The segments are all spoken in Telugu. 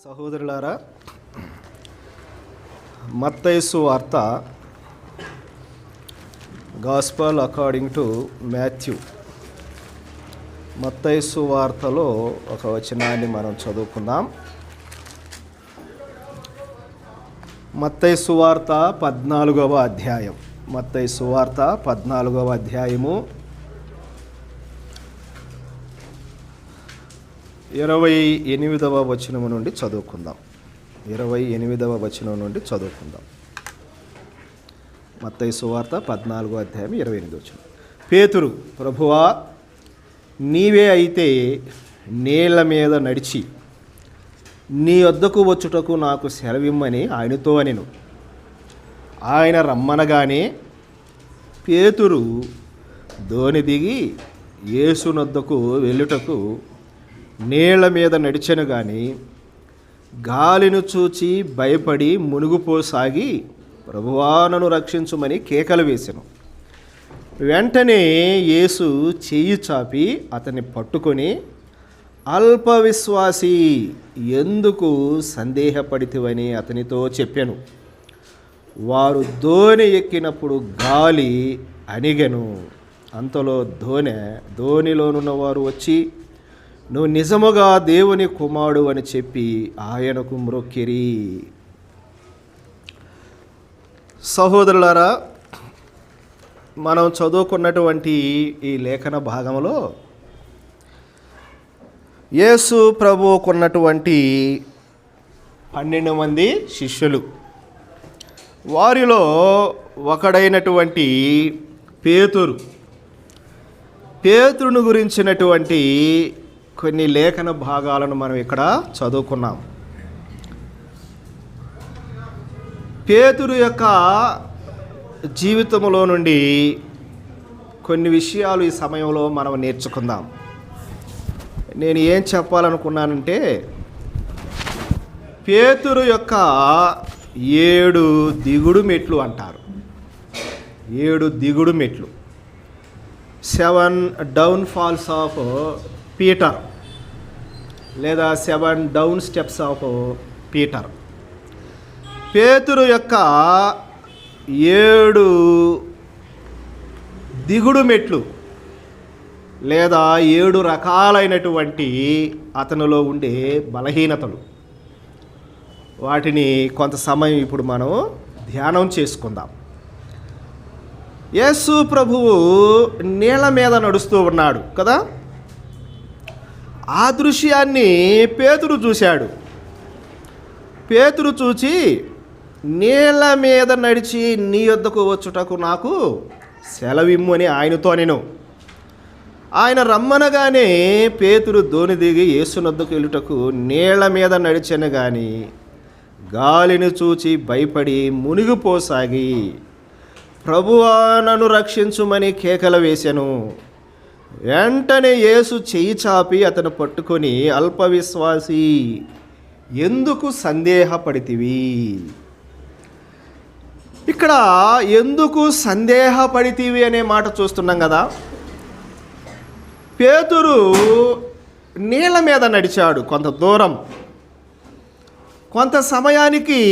సహోదరులారా, మత్తయి సువార్త గాస్పల్ అకార్డింగ్ టు మాథ్యూ. మత్తయి సువార్తలో ఒక వచనాన్ని మనం చదువుకుందాం. మత్తయి సువార్త 14వ అధ్యాయం. మత్తయి సువార్త 14వ అధ్యాయము 28వ వచనం నుండి చదువుకుందాం. 28వ వచనం నుండి చదువుకుందాం. మత్తయి సువార్త 14వ అధ్యాయం 28వ వచనం. పేతురు, ప్రభువా, నీవే అయితే నీళ్ల మీద నడిచి నీ వద్దకు వచ్చుటకు నాకు సెలవిమ్మని ఆయనతో అనెను. ఆయన రమ్మనగానే పేతురు దోణి దిగి యేసునొద్దకు వెళ్ళుటకు నీళ్ల మీద నడిచెను గాని గాలిని చూచి భయపడి మునిగిపోసాగి, ప్రభువా, నన్ను రక్షించుమని కేకలు వేసెను. వెంటనే యేసు చెయ్యి చాపి అతన్ని పట్టుకొని, అల్ప విశ్వాసి, ఎందుకు సందేహపడితివని అతనితో చెప్పాను. వారు దోణి ఎక్కినప్పుడు గాలి అణిగెను. అంతలో దోణిలోనున్న వారు వచ్చి, నువ్వు నిజముగా దేవుని కుమారుడు అని చెప్పి ఆయనకు మ్రొక్కిరి. సహోదరులారా, మనం చదువుకున్నటువంటి ఈ లేఖన భాగంలో యేసు ప్రభువుకున్నటువంటి 12 మంది శిష్యులు, వారిలో ఒకడైనటువంటి పేతురును గురించినటువంటి కొన్ని లేఖన భాగాలను మనం ఇక్కడ చదువుకున్నాం. పేతురు యొక్క జీవితంలో నుండి కొన్ని విషయాలు ఈ సమయంలో మనం నేర్చుకుందాం. నేను ఏం చెప్పాలనుకున్నానంటే, పేతురు యొక్క 7 దిగుడు మెట్లు అంటారు. 7 దిగుడు మెట్లు, 7 డౌన్ ఫాల్స్ ఆఫ్ పీటర్, లేదా 7 డౌన్ స్టెప్స్ ఆఫ్ పీటర్. పేతురు యొక్క 7 దిగుడు మెట్లు, లేదా 7 రకాలైనటువంటి అతనిలో ఉండే బలహీనతలు, వాటిని కొంత సమయం ఇప్పుడు మనం ధ్యానం చేసుకుందాం. యేసు ప్రభువు నీళ్ల మీద నడుస్తూ ఉన్నాడు కదా. ఆ దృశ్యాన్ని పేతురు చూశాడు. పేతురు చూచి, నీళ్ల మీద నడిచి నీ వద్దకు వచ్చుటకు నాకు సెలవిమ్ము అని ఆయనతో అనెను. ఆయన రమ్మనగానే పేతురు దోణి దిగి యేసునొద్దకు వెళ్ళుటకు నీళ్ల మీద నడిచెను గాని గాలిని చూచి భయపడి మునిగిపోసాగి, ప్రభువా, నన్ను రక్షించుమని కేకలు వేసెను. వెంటనే యేసు చెయ్యి చాపి అతను పట్టుకొని, అల్ప విశ్వాసి, ఎందుకు సందేహపడితివి? ఇక్కడ ఎందుకు సందేహపడితివి అనే మాట చూస్తున్నాం కదా. పేతురు నీళ్ల మీద నడిచాడు కొంత దూరం. కొంత సమయానికి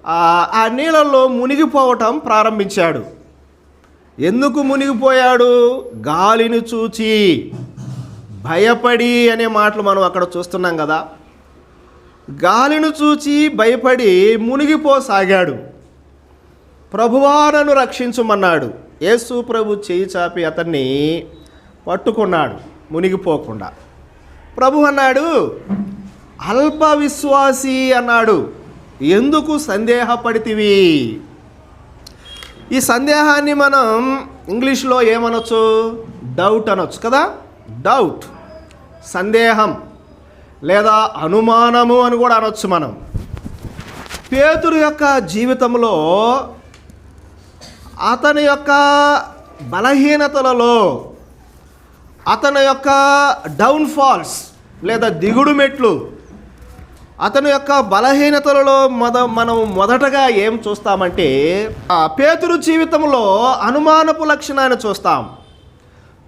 ఆ నీళ్ళల్లో మునిగిపోవటం ప్రారంభించాడు. ఎందుకు మునిగిపోయాడు? గాలిని చూచి భయపడి అనే మాటలు మనం అక్కడ చూస్తున్నాం కదా. గాలిని చూచి భయపడి మునిగిపోసాగాడు. ప్రభువా, నన్ను రక్షించుమన్నాడు. యేసు ప్రభు చేయి చాపి అతన్ని పట్టుకున్నాడు మునిగిపోకుండా. ప్రభు అన్నాడు, అల్ప విశ్వాసి అన్నాడు, ఎందుకు సందేహపడితివి? ఈ సందేహాన్ని మనం ఇంగ్లీష్లో ఏమనొచ్చు? డౌట్ అనొచ్చు కదా. డౌట్, సందేహం, లేదా అనుమానము అని కూడా అనొచ్చు మనం. పేతురు యొక్క జీవితంలో అతని యొక్క బలహీనతలలో, అతని యొక్క డౌన్ఫాల్స్ లేదా దిగుడు మెట్లు, అతని యొక్క బలహీనతలలో మనం మొదటగా ఏం చూస్తామంటే, పేతురు జీవితంలో అనుమానపు లక్షణాన్ని చూస్తాం.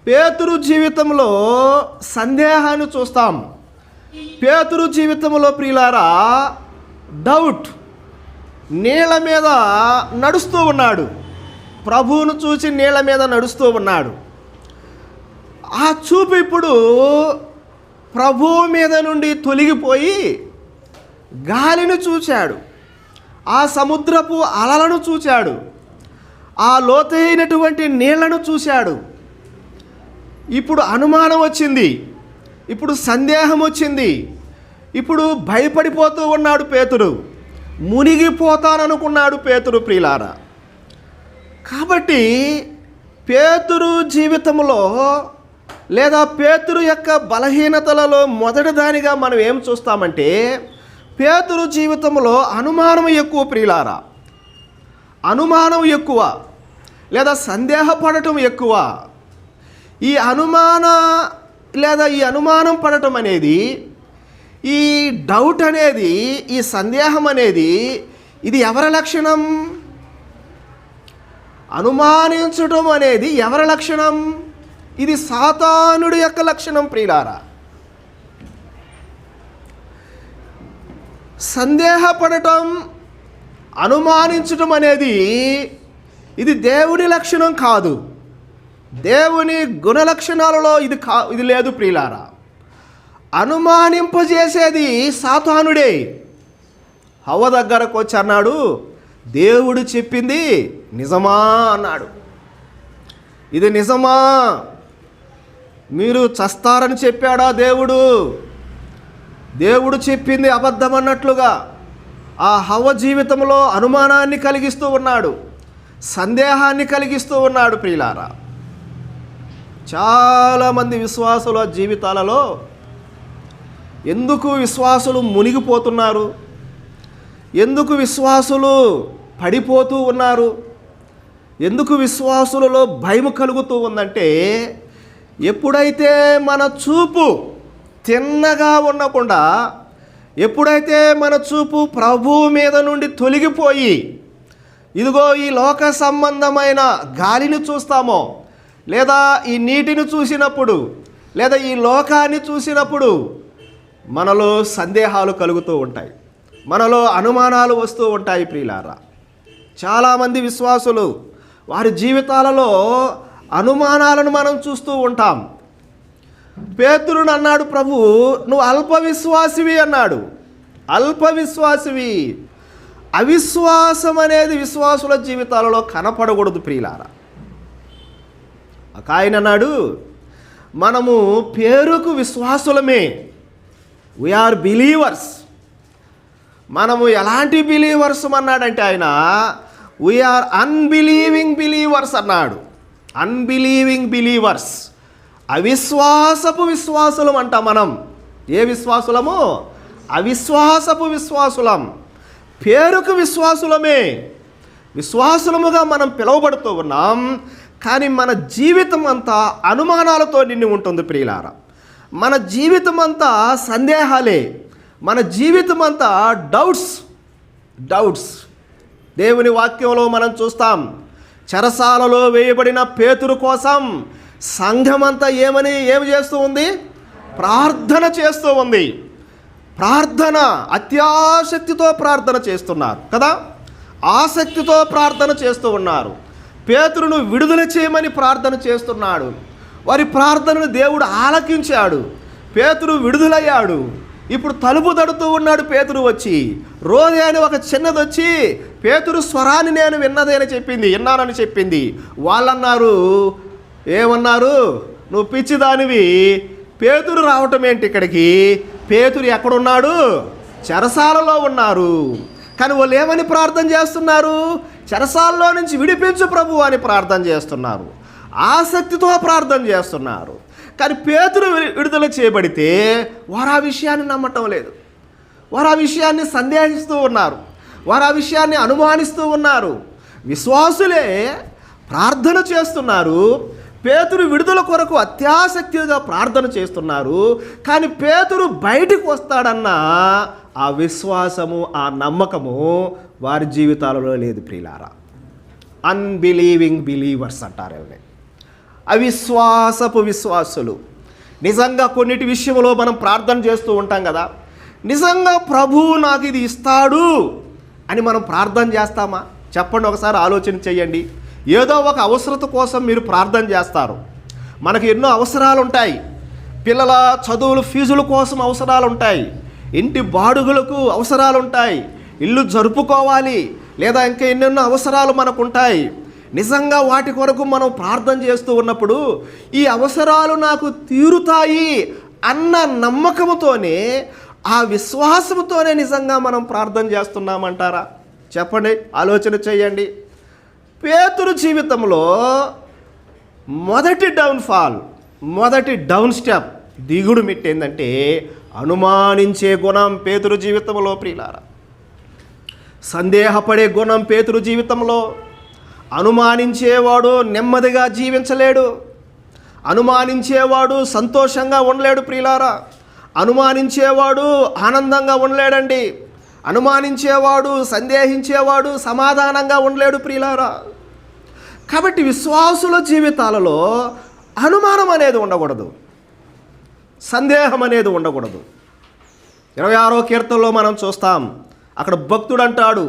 పేతురు జీవితంలో సందేహాన్ని చూస్తాం. పేతురు జీవితంలో ప్రియులారా డౌట్, నీళ్ళ మీద నడుస్తూ ఉన్నాడు. ప్రభువును చూసి నీళ్ళ మీద నడుస్తూ ఉన్నాడు. ఆ చూపు ఇప్పుడు ప్రభువు మీద నుండి తొలగిపోయి గాలిని చూచాడు, ఆ సముద్రపు అలలను చూచాడు, ఆ లోతైనటువంటి నీళ్లను చూశాడు. ఇప్పుడు అనుమానం వచ్చింది, ఇప్పుడు సందేహం వచ్చింది, ఇప్పుడు భయపడిపోతూ ఉన్నాడు పేతురు, మునిగిపోతాననుకున్నాడు పేతురు ప్రియులారా. కాబట్టి పేతురు జీవితంలో లేదా పేతురు యొక్క బలహీనతలలో మొదటి దానిగా మనం ఏం చూస్తామంటే, పేతురు జీవితంలో అనుమానం ఎక్కువ ప్రియులారా. అనుమానం ఎక్కువ లేదా సందేహపడటం ఎక్కువ. ఈ అనుమానం పడటం అనేది, ఈ డౌట్ అనేది, ఈ సందేహం అనేది, ఇది ఎవరి లక్షణం? అనుమానించడం అనేది ఎవరి లక్షణం? ఇది సాతానుడి యొక్క లక్షణం ప్రియులారా. సందేహపడటం, అనుమానించడం అనేది ఇది దేవుని లక్షణం కాదు. దేవుని గుణలక్షణాలలో ఇది లేదు ప్రియులారా. అనుమానింపజేసేది సాతానుడే. హవ్వ దగ్గరకు వచ్చి అన్నాడు, దేవుడు చెప్పింది నిజమా అన్నాడు. ఇది నిజమా? మీరు చస్తారని చెప్పాడా దేవుడు? దేవుడు చెప్పింది అబద్ధం అన్నట్లుగా ఆ హవ్వ జీవితంలో అనుమానాన్ని కలిగిస్తూ ఉన్నాడు, సందేహాన్ని కలిగిస్తూ ఉన్నాడు ప్రియులారా. చాలామంది విశ్వాసుల జీవితాలలో ఎందుకు విశ్వాసులు మునిగిపోతున్నారు, ఎందుకు విశ్వాసులు పడిపోతూ ఉన్నారు, ఎందుకు విశ్వాసులలో భయం కలుగుతూ ఉందంటే, ఎప్పుడైతే మన చూపు తిన్నగా ఉండకుండా, ఎప్పుడైతే మన చూపు ప్రభువు మీద నుండి తొలగిపోయి ఇదిగో ఈ లోక సంబంధమైన గాలిని చూస్తామో, లేదా ఈ నీటిని చూసినప్పుడు, లేదా ఈ లోకాన్ని చూసినప్పుడు మనలో సందేహాలు కలుగుతూ ఉంటాయి, మనలో అనుమానాలు వస్తూ ఉంటాయి ప్రియులారా. చాలామంది విశ్వాసులు వారి జీవితాలలో అనుమానాలను మనం చూస్తూ ఉంటాం. పేతురుని అన్నాడు ప్రభు, నువ్వు అల్ప విశ్వాసివి అన్నాడు. అల్ప విశ్వాసివి. అవిశ్వాసం అనేది విశ్వాసుల జీవితాలలో కనపడకూడదు ప్రియులారా. ఆయన అన్నాడు, మనము పేరుకు విశ్వాసులమే, వీఆర్ బిలీవర్స్. మనము ఎలాంటి బిలీవర్స్ అన్నాడంటే ఆయన, వీఆర్ అన్బిలీవింగ్ బిలీవర్స్ అన్నాడు. అన్బిలీవింగ్ బిలీవర్స్, అవిశ్వాసపు విశ్వాసులం అంట మనం. ఏ విశ్వాసులము? అవిశ్వాసపు విశ్వాసులం. పేరుకు విశ్వాసులమే, విశ్వాసులముగా మనం పిలువబడుతూ ఉన్నాం. కానీ మన జీవితం అంతా అనుమానాలతో నిండి ఉంటుంది ప్రియులారా. మన జీవితం అంతా సందేహాలే, మన జీవితం అంతా డౌట్స్. దేవుని వాక్యంలో మనం చూస్తాం, చెరసాలలో వేయబడిన పేతురు కోసం సంఘమంతా ఏమి చేస్తూ ఉంది? ప్రార్థన చేస్తూ ఉంది. ప్రార్థన, అత్యాసక్తితో ప్రార్థన చేస్తున్నారు కదా, ఆసక్తితో ప్రార్థన చేస్తూ ఉన్నారు. పేతురును విడుదల చేయమని ప్రార్థన చేస్తున్నాడు. వారి ప్రార్థనను దేవుడు ఆలకించాడు. పేతురు విడుదలయ్యాడు. ఇప్పుడు తలుపు తడుతూ ఉన్నాడు పేతురు వచ్చి. రోదే అని ఒక చిన్నది వచ్చి పేతురు స్వరాన్ని నేను విన్నానని చెప్పింది. వాళ్ళన్నారు, ఏమన్నారు? నువ్వు పిచ్చిదానివి, పేతురు రావటం ఏంటి ఇక్కడికి? పేతురు ఎక్కడున్నాడు? చెరసాలలో ఉన్నారు. కానీ వాళ్ళు ఏమని ప్రార్థన చేస్తున్నారు? చెరసాలలో నుంచి విడిపించు ప్రభు అని ప్రార్థన చేస్తున్నారు, ఆసక్తితో ప్రార్థన చేస్తున్నారు. కానీ పేతురు విడుదల చేయబడితే వారు ఆ విషయాన్ని నమ్మటం లేదు, వారు ఆ విషయాన్ని సందేహిస్తూ ఉన్నారు, వారు ఆ విషయాన్ని అనుమానిస్తూ ఉన్నారు. విశ్వాసులే ప్రార్థన చేస్తున్నారు, పేతురు విడుదల కొరకు అత్యాసక్తిగా ప్రార్థన చేస్తున్నారు. కానీ పేతురు బయటికి వస్తాడన్న ఆ విశ్వాసము, ఆ నమ్మకము వారి జీవితాలలో లేదు ప్రియులారా. అన్బిలీవింగ్ బిలీవర్స్ అంటారు. అవిశ్వాసపు విశ్వాసులు. నిజంగా కొన్నిటి విషయంలో మనం ప్రార్థన చేస్తూ ఉంటాం కదా, నిజంగా ప్రభువు నాకు ఇది ఇస్తాడు అని మనం ప్రార్థన చేస్తామా? చెప్పండి, ఒకసారి ఆలోచన చేయండి. ఏదో ఒక అవసరత కోసం మీరు ప్రార్థన చేస్తారు. మనకు ఎన్నో అవసరాలు ఉంటాయి. పిల్లల చదువులు ఫీజుల కోసం అవసరాలు ఉంటాయి, ఇంటి బాడుగులకు అవసరాలు ఉంటాయి, ఇల్లు జరుపుకోవాలి, లేదా ఇంకా ఎన్నెన్నో అవసరాలు మనకు ఉంటాయి. నిజంగా వాటి కొరకు మనం ప్రార్థన చేస్తూ ఉన్నప్పుడు ఈ అవసరాలు నాకు తీరుతాయి అన్న నమ్మకంతోనే, ఆ విశ్వాసంతోనే నిజంగా మనం ప్రార్థన చేస్తున్నామంటారా? చెప్పండి, ఆలోచన చేయండి. పేతురు జీవితంలో మొదటి డౌన్ స్టెప్, దిగుడు మెట్టు ఏంటంటే అనుమానించే గుణం పేతురు జీవితంలో. ప్రియులారా, సందేహపడే గుణం పేతురు జీవితంలో. అనుమానించేవాడు నెమ్మదిగా జీవించలేడు, అనుమానించేవాడు సంతోషంగా ఉండలేడు. ప్రియులారా, అనుమానించేవాడు ఆనందంగా ఉండలేడండి. అనుమానించేవాడు, సందేహించేవాడు సమాధానంగా ఉండలేడు. ప్రియులారా, కాబట్టి విశ్వాసుల జీవితాలలో అనుమానం అనేది ఉండకూడదు, సందేహం అనేది ఉండకూడదు. 26వ కీర్తనలో మనం చూస్తాం, అక్కడ భక్తుడు అంటాడు,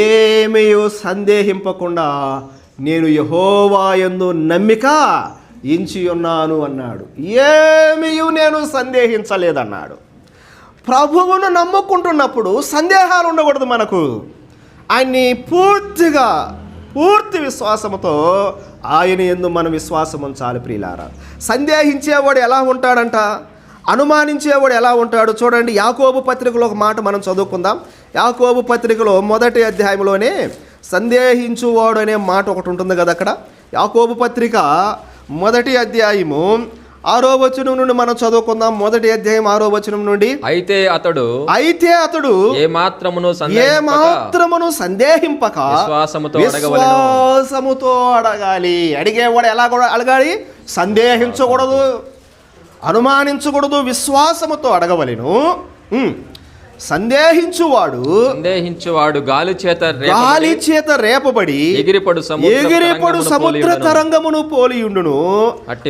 ఏమీ సందేహింపకుండా నేను యెహోవా యందు నమ్మిక ఎంచి ఉన్నాను అన్నాడు. ఏమీ నేను సందేహించలేదన్నాడు. ప్రభువును నమ్ముకుంటున్నప్పుడు సందేహాలు ఉండకూడదు మనకు. ఆయన్ని పూర్తి విశ్వాసముతో ఆయన యందు మన విశ్వాసం ఉంచాలి. ప్రియులారా, సందేహించేవాడు ఎలా ఉంటాడంట, అనుమానించేవాడు ఎలా ఉంటాడు చూడండి. యాకోబు పత్రికలో ఒక మాట మనం చదువుకుందాం. యాకోబు పత్రికలో 1వ అధ్యాయంలోనే సందేహించువాడు అనే మాట ఒకటి ఉంటుంది కదా. అక్కడ యాకోబు పత్రిక 1వ అధ్యాయము 6వ వచనం నుండి మనం చదువుకుందాం. 1వ అధ్యాయం 6వ వచనం నుండి. అయితే అతడు ఏమాత్రమును సందేహింపక విశ్వాసముతో అడగాలి. అడిగేవాడు ఎలా అడగాలి? సందేహించకూడదు, అనుమానించకూడదు, విశ్వాసముతో అడగవలెను. సందేహించువాడు గాలి చేత రేపబడి ఎగిరిపడు సముద్ర తరంగమును పోలియుండును. అట్టి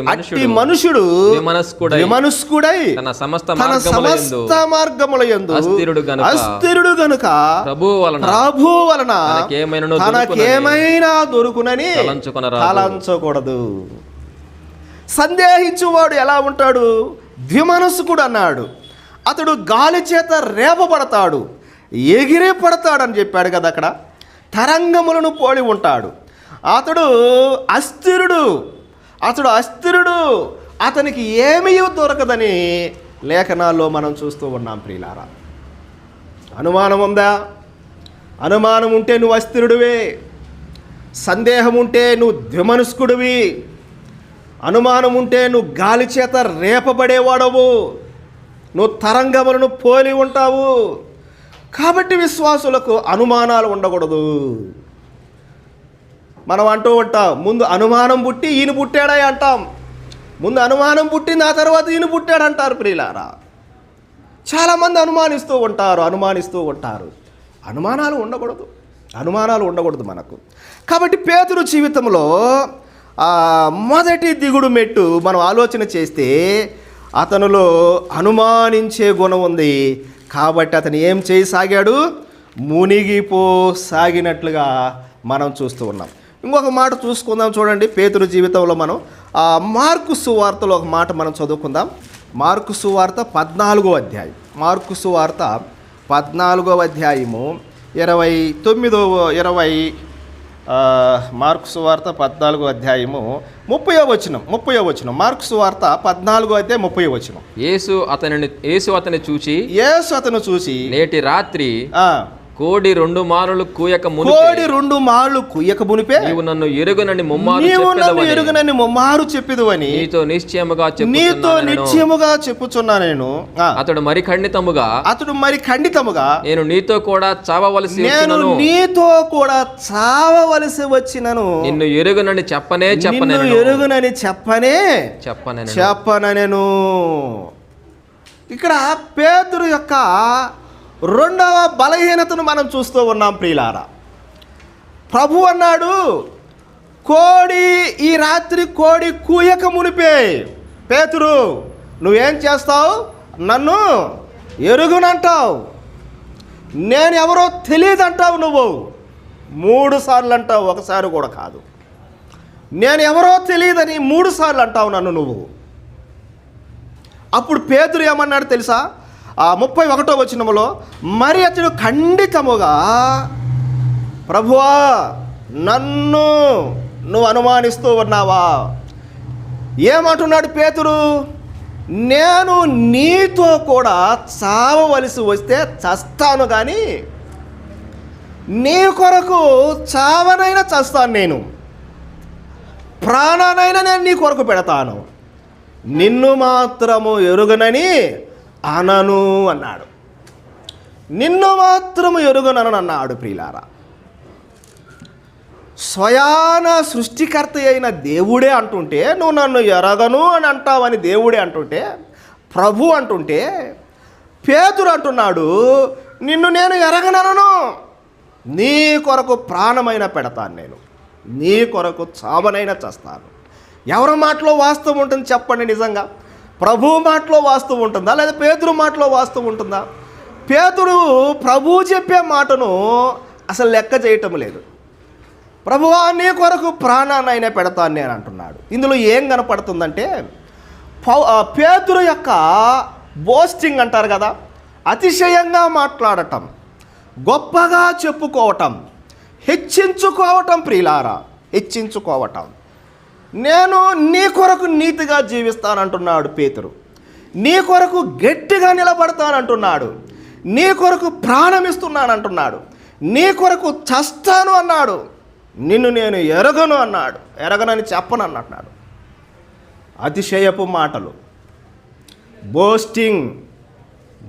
మనుషుడు విమనస్కుడై తన సమస్త మార్గములయందు అస్థిరుడు గనుక ప్రభువు వలన తనకేమైనా దొరుకునని తలంచకూడదు. సందేహించువాడు ఎలా ఉంటాడు? ద్విమనస్కుడు అన్నాడు. అతడు గాలి చేత రేపబడతాడు, ఎగిరే పడతాడని చెప్పాడు కదా అక్కడ. తరంగములను పోలి ఉంటాడు. అతడు అస్థిరుడు, అతనికి ఏమీ దొరకదని లేఖనాల్లో మనం చూస్తూ ఉన్నాం. ప్రియులారా, అనుమానం ఉందా? అనుమానం ఉంటే నువ్వు అస్థిరుడివే. సందేహం ఉంటే నువ్వు ద్విమనస్కుడివి. అనుమానం ఉంటే నువ్వు గాలి చేత రేపబడేవాడవు, నువ్వు తరంగములను పోలి ఉంటావు. కాబట్టి విశ్వాసులకు అనుమానాలు ఉండకూడదు. మనం అంటూ ఉంటాం, ముందు అనుమానం పుట్టి ఈయన పుట్టాడా అంటాం. ముందు అనుమానం పుట్టింది, ఆ తర్వాత ఈయన పుట్టాడంటారు. ప్రియులారా, చాలామంది అనుమానిస్తూ ఉంటారు. అనుమానాలు ఉండకూడదు మనకు. కాబట్టి పేతురు జీవితంలో మొదటి దిగుడు మెట్టు మనం ఆలోచన చేస్తే అతనిలో అనుమానించే గుణం ఉంది. కాబట్టి అతను ఏం చేయసాగాడు? మునిగిపోసాగినట్లుగా మనం చూస్తూ ఉన్నాం. ఇంకొక మాట చూసుకుందాం చూడండి. పేతురు జీవితంలో మనం మార్కు సువార్తలో ఒక మాట మనం చదువుకుందాం. మార్కు సువార్త 14వ అధ్యాయం. మార్కు సువార్త 14వ అధ్యాయము 29 మార్కు సువార్త 14వ అధ్యాయము 30వ వచనం. మార్కు సువార్త 14వ అధ్యాయం 30వ వచనం. యేసు అతను చూచి నేటి రాత్రి కోడి 2 మారులు కూయక మునిపే నీవు నన్ను ఎరుగనని ముమ్మారు చెప్పిదువని నీతో నిశ్చయముగా చెప్పుచున్నా నేను. అతడు మరి ఖండితముగా నేను నీతో కూడా చావవలసి వచ్చినను నిన్ను ఎరుగనని చెప్పనెను. ఇక్కడ పేతురు యొక్క రెండవ బలహీనతను మనం చూస్తూ ఉన్నాం. ప్రియులారా, ప్రభు అన్నాడు, ఈ రాత్రి కోడి కూయక మునిపే పేతురు నువ్వేం చేస్తావు? నన్ను ఎరుగునంటావు. నేను ఎవరో తెలియదు అంటావు. నువ్వు 3 సార్లు అంటావు, ఒకసారి కూడా కాదు. నేను ఎవరో తెలియదని 3 సార్లు అంటావు నన్ను నువ్వు. అప్పుడు పేతురు ఏమన్నాడు తెలుసా? 31వ వచనములో, మరి అతడు ఖండితముగా, ప్రభువా నన్ను నువ్వు అనుమానిస్తూ ఉన్నావా? ఏమంటున్నాడు పేతురు? నేను నీతో కూడా చావవలసి వస్తే చస్తాను, కానీ నీ కొరకు చావనైనా చస్తాను. నేను ప్రాణానైనా నేను నీ కొరకు పెడతాను. నిన్ను మాత్రము ఎరుగనని అనను అన్నాడు. నిన్ను మాత్రము ఎరుగనను అన్నాడు. ప్రియులారా, స్వయాన సృష్టికర్త అయిన దేవుడే అంటుంటే, నువ్వు నన్ను ఎరగను అని అంటావని దేవుడే అంటుంటే, ప్రభు అంటుంటే, పేతురు అంటున్నాడు, నిన్ను నేను ఎరగనను, నీ కొరకు ప్రాణమైన పెడతాను, నేను నీ కొరకు చావనైనా చేస్తాను. ఎవరి మాటలో వాస్తవం ఉంటుంది చెప్పండి? నిజంగా ప్రభు మాటలో వాస్తవం ఉంటుందా, లేదా పేతురు మాటలో వాస్తవం ఉంటుందా? పేతురు ప్రభు చెప్పే మాటను అసలు లెక్క చేయటం లేదు. ప్రభువా నీ కొరకు ప్రాణాన్నైనా పెడతాను నేను అంటున్నాడు. ఇందులో ఏం కనపడుతుందంటే, పేతురు యొక్క బోస్టింగ్ అంటారు కదా, అతిశయంగా మాట్లాడటం, గొప్పగా చెప్పుకోవటం, హెచ్చించుకోవటం. ప్రియులారా, హెచ్చించుకోవటం. నేను నీ కొరకు నీతిగా జీవిస్తానంటున్నాడు పేతురు. నీ కొరకు గట్టిగా నిలబడతానంటున్నాడు. నీ కొరకు ప్రాణమిస్తున్నానంటున్నాడు. నీ కొరకు చస్తాను అన్నాడు. నిన్ను నేను ఎరగను అన్నాడు. ఎరగనని చెప్పను అన్నాడు. అతిశయపు మాటలు, బోస్టింగ్,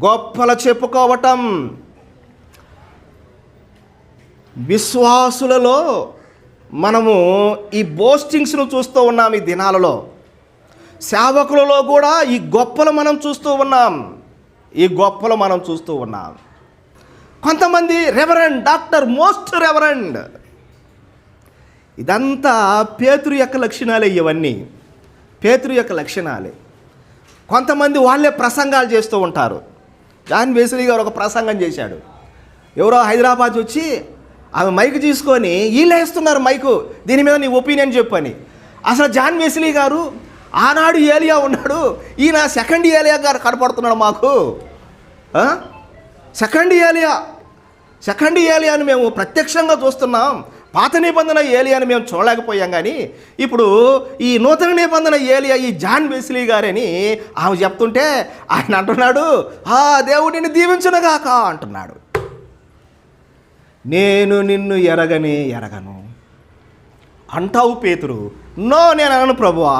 గొప్పల చెప్పుకోవటం. విశ్వాసులలో మనము ఈ బోస్టింగ్స్ను చూస్తూ ఉన్నాం. ఈ దినాలలో సేవకులలో కూడా ఈ గొప్పలు మనం చూస్తూ ఉన్నాం. ఈ గొప్పలు మనం చూస్తూ ఉన్నాం. కొంతమంది రెవరెండ్, డాక్టర్, మోస్ట్ రెవరెండ్. ఇదంతా పేతురు యొక్క లక్షణాలే. ఇవన్నీ పేతురు యొక్క లక్షణాలే. కొంతమంది వాళ్ళే ప్రసంగాలు చేస్తూ ఉంటారు. జాన్ వెస్లీ గారు ఒక ప్రసంగం చేశాడు. ఎవరో హైదరాబాద్ వచ్చి ఆమె మైకు తీసుకొని వీళ్ళు వేస్తున్నారు మైకు, దీని మీద నీ ఒపీనియన్ చెప్పని. అసలు జాన్ వెస్లీ గారు ఆనాడు ఏలియా ఉన్నాడు, ఈయన సెకండ్ ఏలియా గారు కనపడుతున్నాడు మాకు. సెకండ్ ఏలియాను మేము ప్రత్యక్షంగా చూస్తున్నాం. పాత నిబంధన ఏలియాని మేము చూడలేకపోయాం, కానీ ఇప్పుడు ఈ నూతన నిబంధన ఏలియా ఈ జాన్ వెస్లీ గారని ఆమె చెప్తుంటే ఆయన అంటున్నాడు, దేవుడిని దీవించునుగాక అంటున్నాడు. నేను నిన్ను ఎరగను అంటావు పేతురు. నో, నేను అనను ప్రభువా,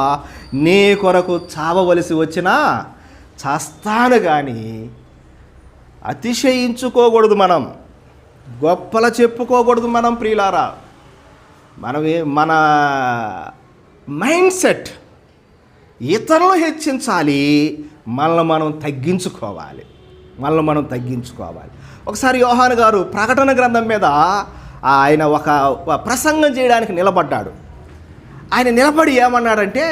నీ కొరకు చావవలసి వచ్చినా చస్తాను, కానీ అతిశయించుకోకూడదు మనం, గొప్పల చెప్పుకోకూడదు మనం. ప్రియులారా, మన మైండ్ సెట్ ఇతరులు హెచ్చించాలి, మనల్ని మనం తగ్గించుకోవాలి. ఒకసారి యోహాను గారు ప్రకటన గ్రంథం మీద ఆయన ఒక ప్రసంగం చేయడానికి నిలబడ్డాడు. ఆయన నిలబడి ఏమన్నాడంటే,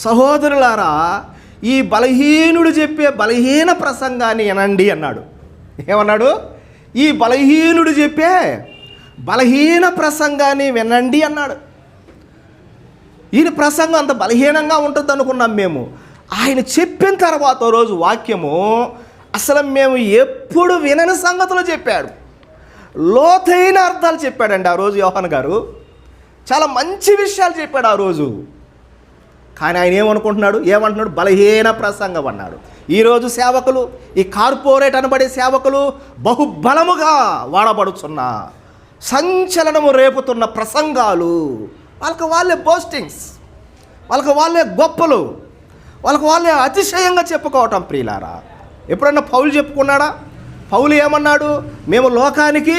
సహోదరులారా, ఈ బలహీనుడు చెప్పే బలహీన ప్రసంగాన్ని వినండి అన్నాడు. ఏమన్నాడు? ఈ బలహీనుడు చెప్పే బలహీన ప్రసంగాన్ని వినండి అన్నాడు. ఈయన ప్రసంగం అంత బలహీనంగా ఉంటుంది అనుకున్నాం మేము. ఆయన చెప్పిన తర్వాత రోజు వాక్యము అసలు మేము ఎప్పుడు వినని సంగతులు చెప్పాడు. లోతైన అర్థాలు చెప్పాడండి ఆ రోజు యోహాను గారు. చాలా మంచి విషయాలు చెప్పాడు ఆ రోజు. కానీ ఆయన ఏమంటున్నాడు? బలహీన ప్రసంగం అన్నాడు. ఈరోజు సేవకులు, ఈ కార్పొరేట్ అనబడే సేవకులు బహుబలముగా వాడబడుతున్న, సంచలనము రేపుతున్న ప్రసంగాలు, వాళ్ళకి వాళ్ళే బోస్టింగ్స్, వాళ్ళకి వాళ్ళే గొప్పలు, వాళ్ళకి వాళ్ళే అతిశయంగా చెప్పుకోవటం. ప్రియులారా, ఎప్పుడన్నా పౌలు చెప్పుకున్నాడా? పౌలు ఏమన్నాడు? మేము లోకానికి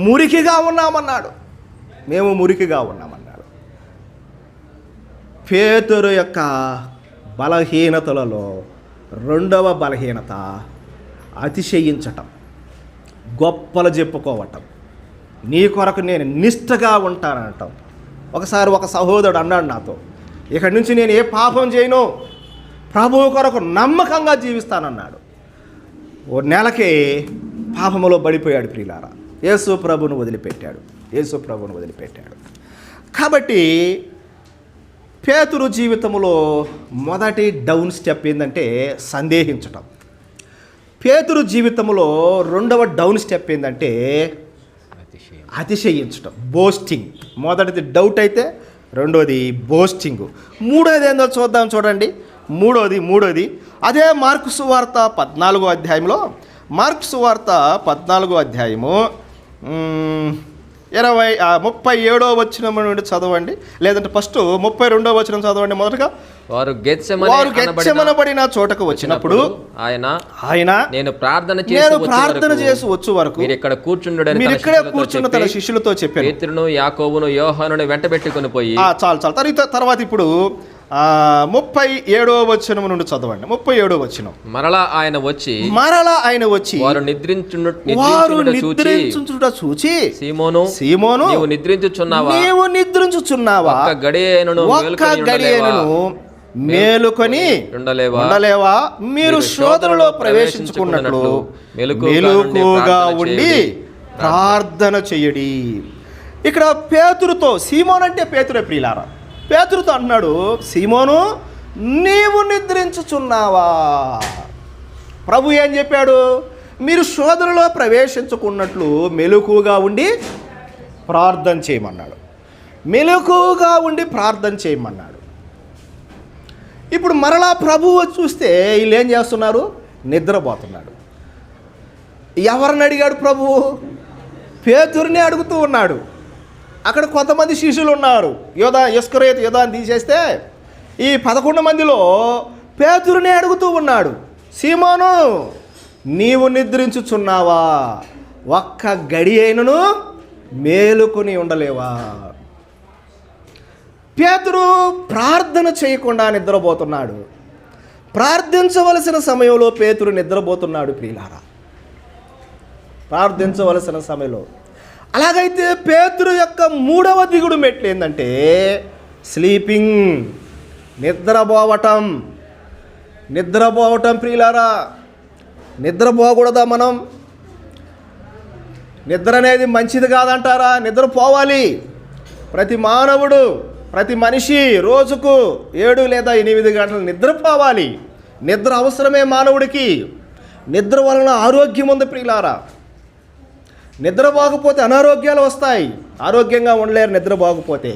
మురికిగా ఉన్నామన్నాడు. పేతురు యొక్క బలహీనతలలో రెండవ బలహీనత అతిశయించటం, గొప్పలు చెప్పుకోవటం, నీ కొరకు నేను నిష్ఠగా ఉంటానంటాం. ఒకసారి ఒక సహోదరుడు అన్నాడు నాతో, ఇక్కడి నుంచి నేను ఏ పాపం చేయను, ప్రభువు కొరకు నమ్మకంగా జీవిస్తానన్నాడు. ఓ నెలకే పాపములో పడిపోయాడు ప్రియులారా. యేసు ప్రభువును వదిలిపెట్టాడు. కాబట్టి పేతురు జీవితంలో మొదటి డౌన్ స్టెప్ ఏంటంటే సందేహించటం. పేతురు జీవితంలో రెండవ డౌన్ స్టెప్ ఏంటంటే అతిశయించటం, బోస్టింగ్. మొదటిది డౌట్ అయితే రెండోది బోస్టింగ్. మూడోది ఏందో చూడండి. మూడోది అదే మార్కు సువార్త 14వ అధ్యాయంలో, మార్కు సువార్త 14వ అధ్యాయము 37వ వచనం నుండి చదవండి, లేదంటే ఫస్ట్ 32వ వచనం చదవండి. మొదటగా వారు గెత్సెమనబడిన చోటకు వచ్చినప్పుడు ఆయన నేను ప్రార్థన చేసి వచ్చు వరకు మీరు ఇక్కడే కూర్చున్న తన శిష్యులతో చెప్పారు. పేతురును యాకోబును యోహానును వెంట పెట్టుకొని పోయి చాలు. తర్వాత ఇప్పుడు 37వ వచనం నుండి చదవండి. 37వ వచనం. మరలా ఆయన వచ్చి వారు నిద్రించుట చూచి సీమోను నీవు నిద్రించుచున్నావా? ఒక్క గడియను మేలుకొని ఉండలేవా? మీరు శోధనలో ప్రవేశించుకున్నట్లు మెలకువగా ఉండి ప్రార్థన చెయ్యడి. ఇక్కడ పేతురుతో, సీమోను అంటే పేతురే ప్రియులారా, పేతురుతో అంటున్నాడు, సీమోను నీవు నిద్రించుచున్నావా? ప్రభు ఏం చెప్పాడు? మీరు శోధనలో ప్రవేశించుకున్నట్లు మెలకువగా ఉండి ప్రార్థన చేయమన్నాడు. ఇప్పుడు మరలా ప్రభువు చూస్తే వీళ్ళు ఏం చేస్తున్నారు? నిద్రపోతున్నాడు. ఎవరిని అడిగాడు ప్రభువు? పేతురుని అడుగుతూ ఉన్నాడు. అక్కడ కొంతమంది శిష్యులు ఉన్నారు. ఇస్కరియోతు యోధాను తీసేస్తే ఈ 11 మందిలో పేతురుని అడుగుతూ ఉన్నాడు, సీమోను నీవు నిద్రించుచున్నావా? ఒక్క గడి అయినను మేలుకొని ఉండలేవా? పేతురు ప్రార్థన చేయకుండా నిద్రపోతున్నాడు. ప్రార్థించవలసిన సమయంలో పేతురు నిద్రపోతున్నాడు ప్రియులారా, ప్రార్థించవలసిన సమయంలో. అలాగైతే పేతురు యొక్క మూడవ దిగుడు మెట్లు ఏంటంటే స్లీపింగ్, నిద్రపోవటం ప్రియులారా. నిద్రపోకూడదా? మనం నిద్ర అనేది మంచిది కాదంటారా? నిద్రపోవాలి. ప్రతి మానవుడు, ప్రతి మనిషి రోజుకు 7 లేదా 8 గంటలు నిద్రపోవాలి. నిద్ర అవసరమే మానవుడికి. నిద్ర వలన ఆరోగ్యం ఉంది ప్రియులారా. నిద్రపోకపోతే అనారోగ్యాలు వస్తాయి, ఆరోగ్యంగా ఉండలేరు నిద్రపోకపోతే.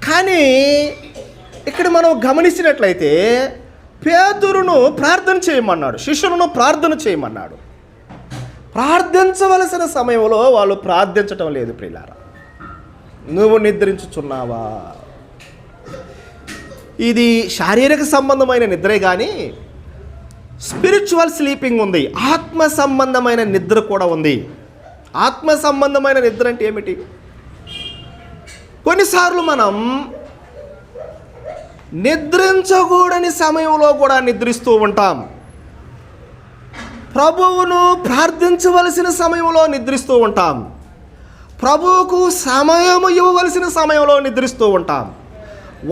కానీ ఇక్కడ మనం గమనించినట్లయితే పేతురును ప్రార్థన చేయమన్నాడు, శిష్యులను ప్రార్థన చేయమన్నాడు. ప్రార్థించవలసిన సమయంలో వాళ్ళు ప్రార్థించటం లేదు ప్రియులారా. నువ్వు నిద్రించుచున్నావా? ఇది శారీరక సంబంధమైన నిద్రే కానీ స్పిరిచువల్ స్లీపింగ్ ఉంది, ఆత్మ సంబంధమైన నిద్ర కూడా ఉంది. ఆత్మ సంబంధమైన నిద్ర అంటే ఏమిటి? కొన్నిసార్లు మనం నిద్రించకూడని సమయంలో కూడా నిద్రిస్తూ ఉంటాం. ప్రభువును ప్రార్థించవలసిన సమయంలో నిద్రిస్తూ ఉంటాం. ప్రభువుకు సమయము ఇవ్వవలసిన సమయంలో నిద్రిస్తూ ఉంటాం.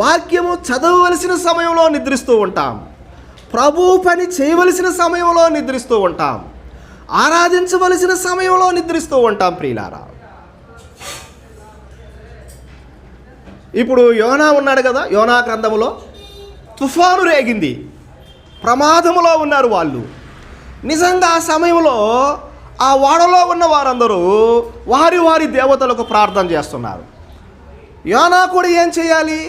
వాక్యము చదవవలసిన సమయంలో నిద్రిస్తూ ఉంటాం. ప్రభువు పని చేయవలసిన సమయంలో నిద్రిస్తూ ఉంటాం. ఆరాధించవలసిన సమయంలో నిద్రిస్తూ ఉంటాం ప్రియులారా. ఇప్పుడు యోనా ఉన్నాడు కదా, యోనా గ్రంథములో తుఫాను రేగింది, ప్రమాదములో ఉన్నారు వాళ్ళు. నిజంగా ఆ సమయంలో ఆ ఓడలో ఉన్న వారందరూ వారి వారి దేవతలకు ప్రార్థన చేస్తున్నారు. యోనా కూడా ఏం చేయాలి?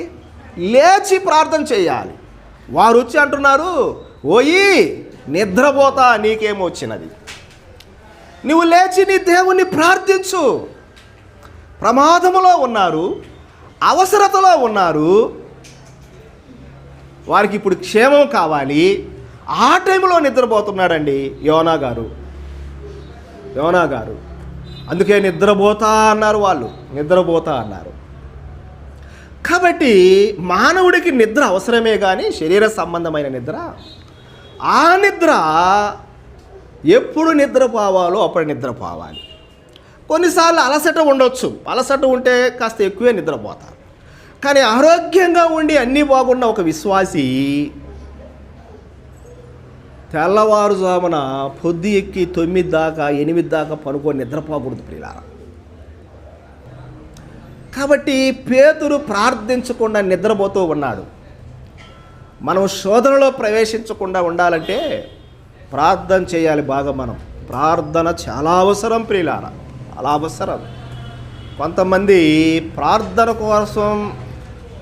లేచి ప్రార్థన చేయాలి. వారు వచ్చి అంటున్నారు, ఓయి నిద్రపోతా, నీకేమొచ్చినది? నువ్వు లేచి నీ దేవుణ్ణి ప్రార్థించు. ప్రమాదములో ఉన్నారు, అవసరతలో ఉన్నారు, వారికి ఇప్పుడు క్షేమం కావాలి. ఆ టైంలో నిద్రపోతున్నాడండి యోనా గారు. అందుకే నిద్రపోతా అన్నారు వాళ్ళు, నిద్రపోతా అన్నారు. కాబట్టి మానవుడికి నిద్ర అవసరమే కానీ శరీర సంబంధమైన నిద్ర, ఆ నిద్ర ఎప్పుడు నిద్రపోవాలో అప్పుడు నిద్రపోవాలి. కొన్నిసార్లు అలసట ఉండొచ్చు, అలసట ఉంటే కాస్త ఎక్కువే నిద్రపోతారు. కానీ ఆరోగ్యంగా ఉండి అన్నీ బాగున్న ఒక విశ్వాసి తెల్లవారుజామున పొద్దు ఎక్కి 9 దాకా 8 దాకా పనుకొని నిద్రపోకూడదు ప్రియులారా. కాబట్టి పేతురు ప్రార్థించకుండా నిద్రపోతూ ఉన్నాడు. మనం శోధనలో ప్రవేశించకుండా ఉండాలంటే ప్రార్థన చేయాలి బాగా. మనం ప్రార్థన చాలా అవసరం ప్రియులారా, చాలా అవసరం. కొంతమంది ప్రార్థన కోసం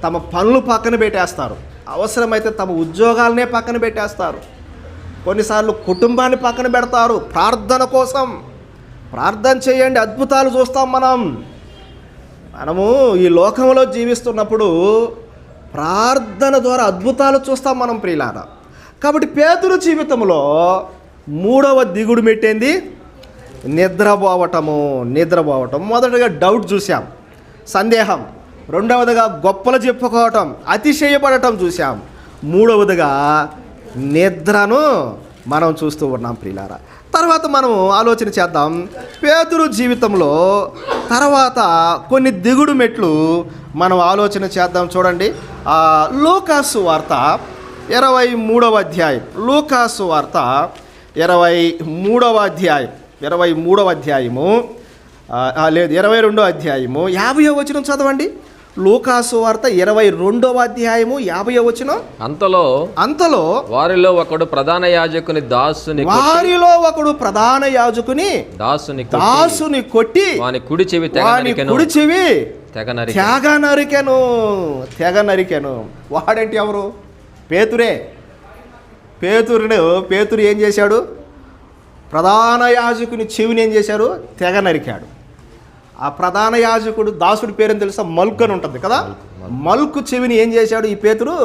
తమ పనులు పక్కన పెట్టేస్తారు, అవసరమైతే తమ ఉద్యోగాలనే పక్కన పెట్టేస్తారు, కొన్నిసార్లు కుటుంబాన్ని పక్కన పెడతారు ప్రార్థన కోసం. ప్రార్థన చేయండి, అద్భుతాలు చూస్తాం. మనము ఈ లోకంలో జీవిస్తున్నప్పుడు ప్రార్థన ద్వారా అద్భుతాలు చూస్తాం మనం ప్రియులారా. కాబట్టి పేతురు జీవితంలో 3వ దిగుడు మెట్టేంది నిద్రపోవటం. మొదటగా డౌట్ చూసాం, సందేహం. రెండవదిగా గొప్పలు చెప్పుకోవటం, అతిశయపడటం చూసాం. మూడవదిగా నిద్రను మనం చూస్తూ ఉన్నాం ప్రియులారా. తర్వాత మనం ఆలోచన చేద్దాం పేతురు జీవితంలో తర్వాత కొన్ని దిగుడు మెట్లు మనం ఆలోచన చేద్దాం. చూడండి, లూకాసు వార్త 23వ అధ్యాయం. లూకాసు వార్త 23వ అధ్యాయం, 23వ అధ్యాయము లేదు 22వ అధ్యాయము 50వ వచనం చదవండి. లూకాసు వార్త 22వ అధ్యాయము 50వ వచనం. అంతలో వారిలో ఒకడు ప్రధాన యాజకుని దాసుని కొట్టి వాని కుడి చెవి తెగ నరికెను. వాడంటే ఎవరు? పేతురే. పేతురు ఏం చేశాడు? ప్రధాన యాజకుని చెవిని ఏం చేశారు? తెగ నరికాడు. ఆ ప్రధాన యాజకుడు దాసుడి పేరుని తెలుసా? మల్కు అని ఉంటుంది కదా. మల్కు చెవిని ఏం చేశాడు ఈ పేతురు?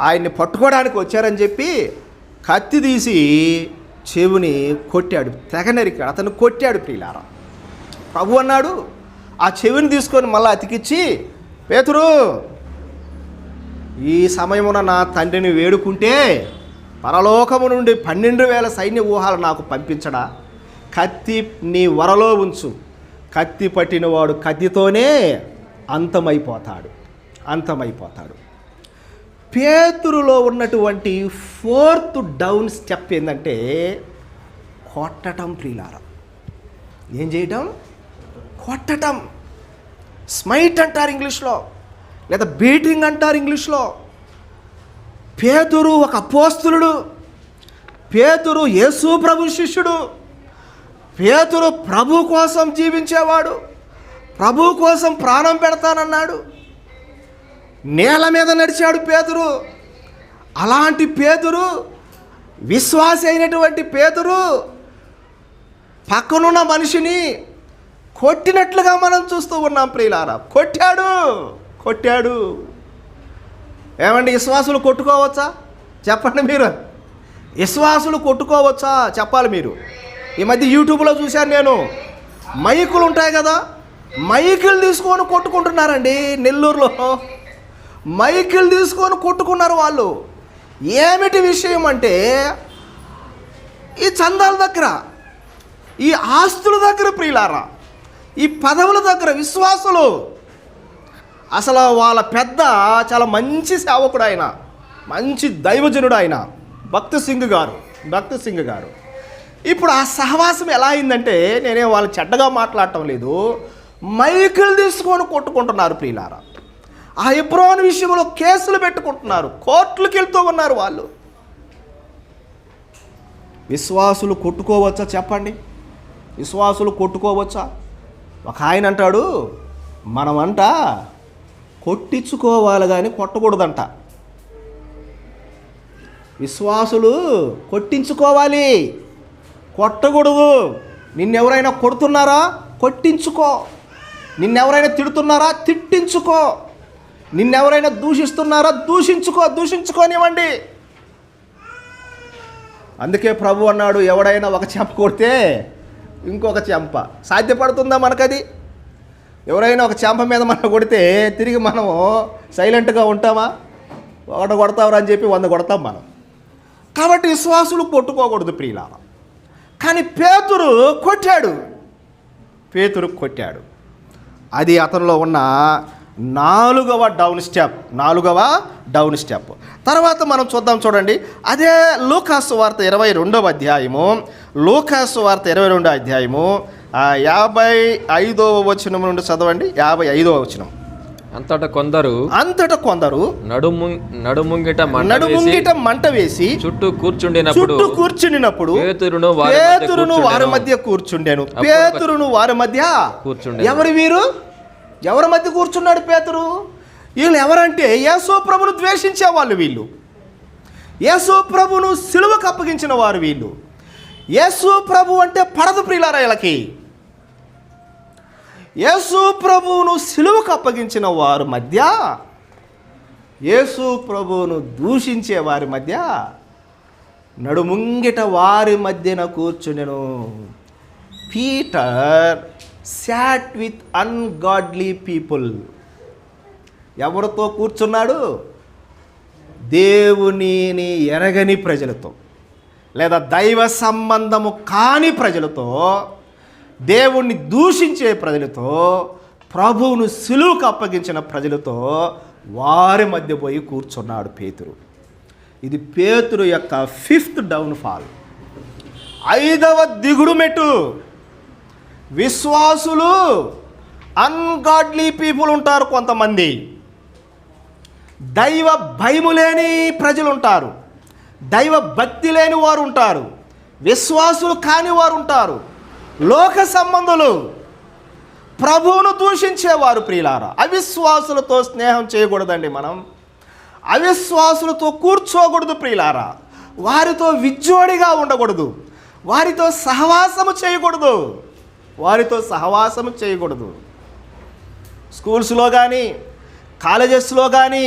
ఆయన్ని పట్టుకోవడానికి వచ్చారని చెప్పి కత్తి తీసి చెవిని కొట్టాడు, తెగ నరికాడు, అతను కొట్టాడు ప్రియులారా. ప్రభు అన్నాడు, ఆ చెవిని తీసుకొని మళ్ళీ అతికిచ్చి, పేతురు ఈ సమయమున నా తండ్రిని వేడుకుంటే పరలోకము నుండి 12,000 సైన్య ఊహాలు నాకు పంపించడా? కత్తి నీ వరలో ఉంచు, కత్తి పట్టినవాడు కత్తితోనే అంతమైపోతాడు. పేతురులో ఉన్నటువంటి 4th డౌన్ స్టెప్ ఏంటంటే కొట్టటం ప్రియులారా. ఏం చేయటం? కొట్టటం. స్మైట్ అంటారు ఇంగ్లీష్లో, లేదా బీటింగ్ అంటారు ఇంగ్లీష్లో. పేతురు ఒక అపోస్తలుడు, పేతురు యేసు ప్రభు శిష్యుడు, పేతురు ప్రభు కోసం జీవించేవాడు, ప్రభు కోసం ప్రాణం పెడతానన్నాడు, నేల మీద నడిచాడు పేతురు. అలాంటి పేతురు, విశ్వాసి అయినటువంటి పేతురు పక్కనున్న మనిషిని కొట్టినట్లుగా మనం చూస్తూ ఉన్నాం ప్రియులారా. కొట్టాడు. ఏమండి, విశ్వాసులు కొట్టుకోవచ్చా? చెప్పండి మీరు. విశ్వాసులు కొట్టుకోవచ్చా? చెప్పాలి మీరు. ఈ మధ్య యూట్యూబ్లో చూశాను నేను, మైకులు ఉంటాయి కదా, మైకులు తీసుకొని కొట్టుకుంటున్నారండి. నెల్లూరులో మైకులు తీసుకొని కొట్టుకున్నారు వాళ్ళు. ఏమిటి విషయం అంటే, ఈ చందాల దగ్గర, ఈ ఆస్తుల దగ్గర ప్రియులారా, ఈ పదవుల దగ్గర విశ్వాసులు, అసలు వాళ్ళ పెద్ద చాలా మంచి సేవకుడు, ఆయన మంచి దైవజనుడు, ఆయన భక్త్ సింగ్ గారు. ఇప్పుడు ఆ సహవాసం ఎలా అయిందంటే, నేనే వాళ్ళు చెడ్డగా మాట్లాడటం లేదు, మైకులు తీసుకొని కొట్టుకుంటున్నారు ప్రియులారా. ఆ హెబ్రోను విషయంలో కేసులు పెట్టుకుంటున్నారు, కోర్టులకు వెళ్తూ ఉన్నారు వాళ్ళు. విశ్వాసులు కొట్టుకోవచ్చా? చెప్పండి, విశ్వాసులు కొట్టుకోవచ్చా? ఒక ఆయన అంటాడు, మనమంట కొట్టించుకోవాలి కానీ కొట్టకూడదంట. విశ్వాసులు కొట్టించుకోవాలి, కొట్టకూడదు. నిన్నెవరైనా కొడుతున్నారా? కొట్టించుకో. నిన్నెవరైనా తిడుతున్నారా? తిట్టించుకో. నిన్నెవరైనా దూషిస్తున్నారా? దూషించుకోనివ్వండి. అందుకే ప్రభు అన్నాడు, ఎవడైనా ఒక చెంప కొడితే ఇంకొక చెంప. సాధ్యపడుతుందా మనకది? ఎవరైనా ఒక చెంప మీద మనం కొడితే తిరిగి మనం సైలెంట్గా ఉంటామా? ఒకటి కొడతావరా అని చెప్పి 100 కొడతాం మనం. కాబట్టి విశ్వాసులు కొట్టుకోకూడదు ప్రియులారా. కానీ పేతురు కొట్టాడు. అది అతనిలో ఉన్న నాలుగవ డౌన్ స్టెప్. తర్వాత మనం చూద్దాం, చూడండి. అదే లూకాసు వార్త 22వ అధ్యాయము, 55వ వచనం నుండి చదవండి. 55వ వచనం. అంతటా కొందరు నడుముంగిట మంట వేసి చుట్టూ కూర్చుండినప్పుడు పేతురును వారి మధ్య కూర్చుండెను. ఎవరు వీరు? ఎవరి మధ్య కూర్చున్నాడు పేతురు? వీళ్ళు ఎవరంటే యేసు ప్రభును ద్వేషించే వాళ్ళు వీళ్ళు. యేసు ప్రభును సిలువకు అప్పగించిన వారు వీళ్ళు. యేసు ప్రభు అంటే పడదు ప్రియులారా వీళ్ళకి. యేసు ప్రభువును సిలువకు అప్పగించిన వారి మధ్య, యేసు ప్రభువును దూషించే వారి మధ్య, నడుముంగిట వారి మధ్యన కూర్చునెను. Peter sat with ungodly people. ఎవరితో కూర్చున్నాడు? దేవునిని ఎరగని ప్రజలతో, లేదా దైవ సంబంధము కాని ప్రజలతో, దేవుణ్ణి దూషించే ప్రజలతో, ప్రభువును సిలువకు అప్పగించిన ప్రజలతో వారి మధ్య పోయి కూర్చున్నాడు పేతురు. ఇది పేతురు యొక్క 5th డౌన్ఫాల్, 5వ దిగుడు మెట్టు. విశ్వాసులు, అన్గాడ్లీ పీపుల్ ఉంటారు కొంతమంది, దైవ భయము లేని ప్రజలు ఉంటారు, దైవ భక్తి లేని వారు ఉంటారు, విశ్వాసులు కాని వారు ఉంటారు, లోక సంబంధులు, ప్రభువును దూషించేవారు. ప్రియులారా, అవిశ్వాసులతో స్నేహం చేయకూడదండి. మనం అవిశ్వాసులతో కూర్చోకూడదు ప్రియులారా. వారితో విజ్జోడిగా ఉండకూడదు, వారితో సహవాసము చేయకూడదు. స్కూల్స్లో కానీ, కాలేజెస్లో కానీ,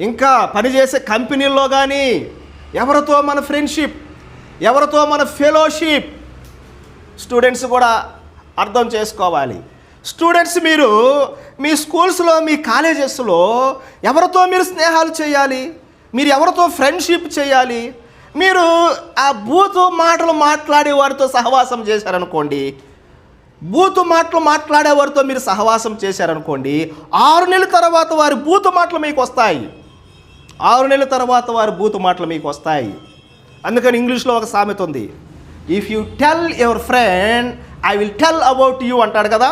ఇంకా పనిచేసే కంపెనీల్లో కానీ ఎవరితో మన ఫ్రెండ్షిప్, ఎవరితో మన ఫెలోషిప్, స్టూడెంట్స్ కూడా అర్థం చేసుకోవాలి. స్టూడెంట్స్, మీరు మీ స్కూల్స్లో, మీ కాలేజెస్లో ఎవరితో మీరు స్నేహాలు చేయాలి, మీరు ఎవరితో ఫ్రెండ్షిప్ చేయాలి. మీరు ఆ బూతు మాటలు మాట్లాడే వారితో సహవాసం చేశారనుకోండి, బూతు మాటలు మాట్లాడేవారితో మీరు సహవాసం చేశారనుకోండి, 6 నెలల తర్వాత వారి బూతు మాటలు మీకు వస్తాయి. 6 నెలల తర్వాత వారి బూతు మాటలు మీకు వస్తాయి. అందుకని ఇంగ్లీష్లో ఒక సామెత ఉంది, if you tell your friend I will tell about you అంటాడు కదా.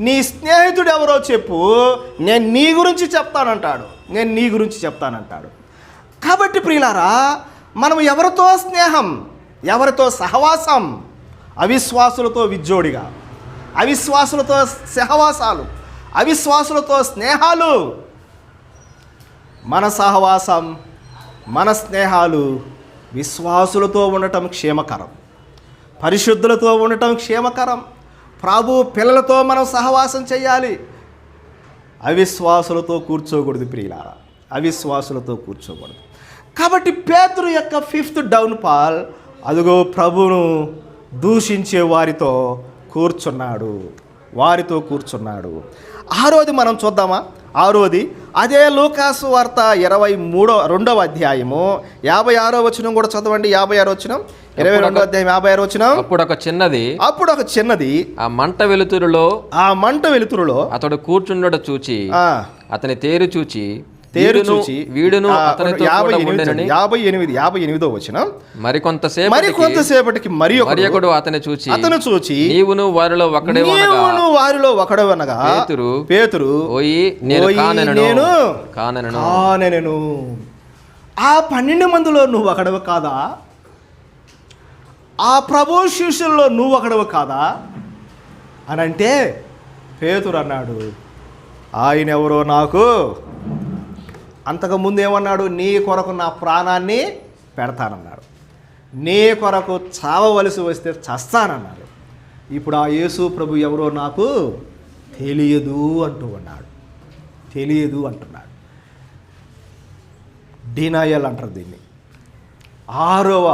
నీ స్నేహితుడు ఎవరో చెప్పు, నేను నీ గురించి చెప్తానంటాడు. కాబట్టి ప్రియులారా, మనం ఎవరితో స్నేహం, ఎవరితో సహవాసం, అవిశ్వాసులతో విజ్జోడిగా, అవిశ్వాసులతో సహవాసాలు, అవిశ్వాసులతో స్నేహాలు. మన సహవాసం, మన స్నేహాలు విశ్వాసులతో ఉండటం క్షేమకరం, పరిశుద్ధులతో ఉండటం క్షేమకరం. ప్రభు పిల్లలతో మనం సహవాసం చేయాలి. అవిశ్వాసులతో కూర్చోకూడదు ప్రియులారా, అవిశ్వాసులతో కూర్చోకూడదు. కాబట్టి పేతురు యొక్క 5th డౌన్ఫాల్, అదిగో ప్రభువును దూషించే వారితో కూర్చున్నాడు. 6వది మనం చూద్దామా? 6వది అదే లూకాసు వార్త 22వ అధ్యాయము 56వ వచనం కూడా చదవండి. 56వ వచనం, 22వ అధ్యాయం 56వ వచనం. అప్పుడు ఒక చిన్నది ఆ మంట వెలుతురులో అతడు కూర్చుండట చూచి అతని తేరు చూచి వీడును అతనితో కూడా ఉండెనని. 58వ వచనం. మరికొంతసేపటికి మరియొకడు అతను చూచి నీవును వారిలో ఒకడవనగా పేతురు ఓయి నేను కానెను. ఆ 12 మందిలో నువ్వు ఒకడవ కాదా? ఆ ప్రభు శిష్యుల్లో నువ్వు ఒకడవ కాదా అని అంటే పేతురు అన్నాడు, ఆయన ఎవరో నాకు. అంతకుముందు ఏమన్నాడు? నీ కొరకు నా ప్రాణాన్ని పెడతానన్నాడు, నీ కొరకు చావవలసి వస్తే చస్తానన్నాడు. ఇప్పుడు ఆ యేసు ప్రభు ఎవరో నాకు తెలియదు అంటున్నాడు. డినయల్ అంటారు దీన్ని. 6వ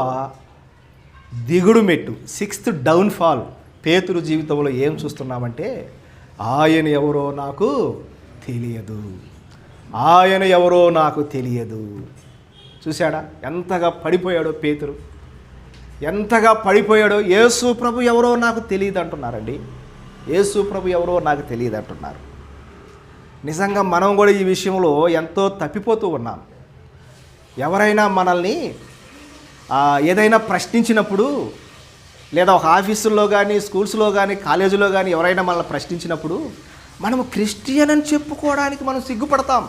దిగుడు మెట్టు, 6th డౌన్ఫాల్. పేతురు జీవితంలో ఏం చూస్తున్నామంటే, ఆయన ఎవరో నాకు తెలియదు. చూశాడా ఎంతగా పడిపోయాడో పేతురు, ఎంతగా పడిపోయాడో. యేసు ప్రభు ఎవరో నాకు తెలియదు అంటున్నారండి. యేసు ప్రభు ఎవరో నాకు తెలియదు అంటున్నారు. నిజంగా మనం కూడా ఈ విషయంలో ఎంతో తప్పిపోతూ ఉన్నాం. ఎవరైనా మనల్ని ఏదైనా ప్రశ్నించినప్పుడు, లేదా ఒక ఆఫీసుల్లో కానీ, స్కూల్స్లో కానీ, కాలేజీలో కానీ ఎవరైనా మనల్ని ప్రశ్నించినప్పుడు మనము క్రిస్టియన్ అని చెప్పుకోవడానికి మనం సిగ్గుపడతాం.